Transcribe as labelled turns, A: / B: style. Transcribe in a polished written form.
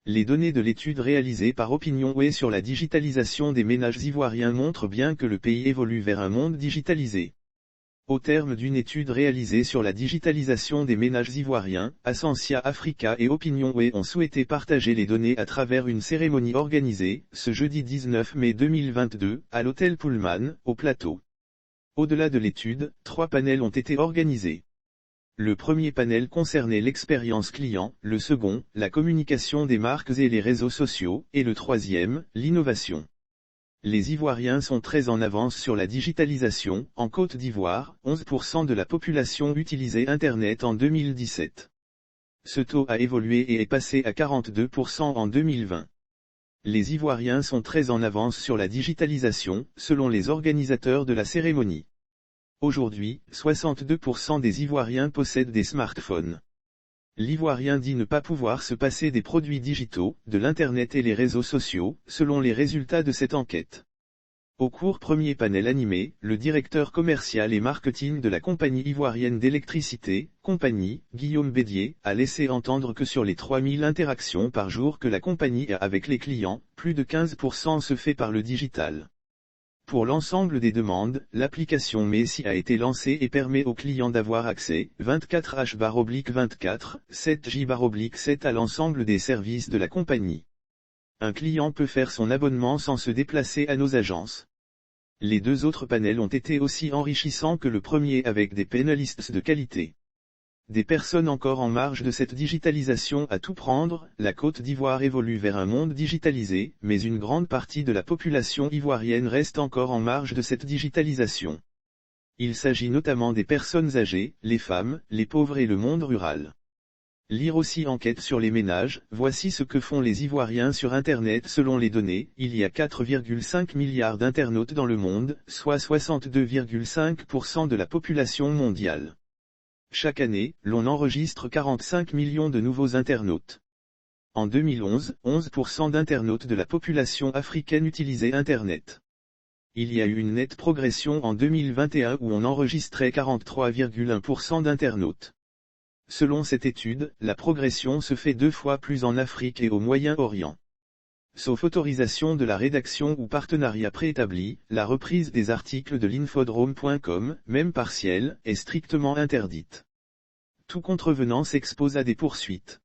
A: Les données de l'étude réalisée par OpinionWay sur la digitalisation des ménages ivoiriens montrent bien que le pays évolue vers un monde digitalisé. Au terme d'une étude réalisée sur la digitalisation des ménages ivoiriens, Ascensia Africa et OpinionWay ont souhaité partager les données à travers une cérémonie organisée, ce jeudi 19 mai 2022, à l'hôtel Pullman, au Plateau. Au-delà de l'étude, 3 panels ont été organisés. Le premier panel concernait l'expérience client, le second, la communication des marques et les réseaux sociaux, et le troisième, l'innovation. Les Ivoiriens sont très en avance sur la digitalisation. En Côte d'Ivoire, 11% de la population utilisait Internet en 2017. Ce taux a évolué et est passé à 42% en 2020. Les Ivoiriens sont très en avance sur la digitalisation, selon les organisateurs de la cérémonie. Aujourd'hui, 62% des Ivoiriens possèdent des smartphones. L'Ivoirien dit ne pas pouvoir se passer des produits digitaux, de l'Internet et les réseaux sociaux, selon les résultats de cette enquête. Au cours premier panel animé, le directeur commercial et marketing de la compagnie ivoirienne d'électricité, Compagnie, Guillaume Bédier, a laissé entendre que sur les 3000 interactions par jour que la compagnie a avec les clients, plus de 15% se fait par le digital. Pour l'ensemble des demandes, l'application Messi a été lancée et permet aux clients d'avoir accès, 24h/24, 7J/7 à l'ensemble des services de la compagnie. Un client peut faire son abonnement sans se déplacer à nos agences. Les 2 autres panels ont été aussi enrichissants que le premier avec des panélistes de qualité. Des personnes encore en marge de cette digitalisation à tout prendre. La Côte d'Ivoire évolue vers un monde digitalisé, mais une grande partie de la population ivoirienne reste encore en marge de cette digitalisation. Il s'agit notamment des personnes âgées, les femmes, les pauvres et le monde rural. Lire aussi enquête sur les ménages. Voici ce que font les Ivoiriens sur Internet selon les données. Il y a 4,5 milliards d'internautes dans le monde, soit 62,5% de la population mondiale. Chaque année, l'on enregistre 45 millions de nouveaux internautes. En 2011, 11% d'internautes de la population africaine utilisaient Internet. Il y a eu une nette progression en 2021 où on enregistrait 43,1% d'internautes. Selon cette étude, la progression se fait 2 fois plus en Afrique et au Moyen-Orient. Sauf autorisation de la rédaction ou partenariat préétabli, la reprise des articles de l'infodrome.com, même partielle, est strictement interdite. Tout contrevenant s'expose à des poursuites.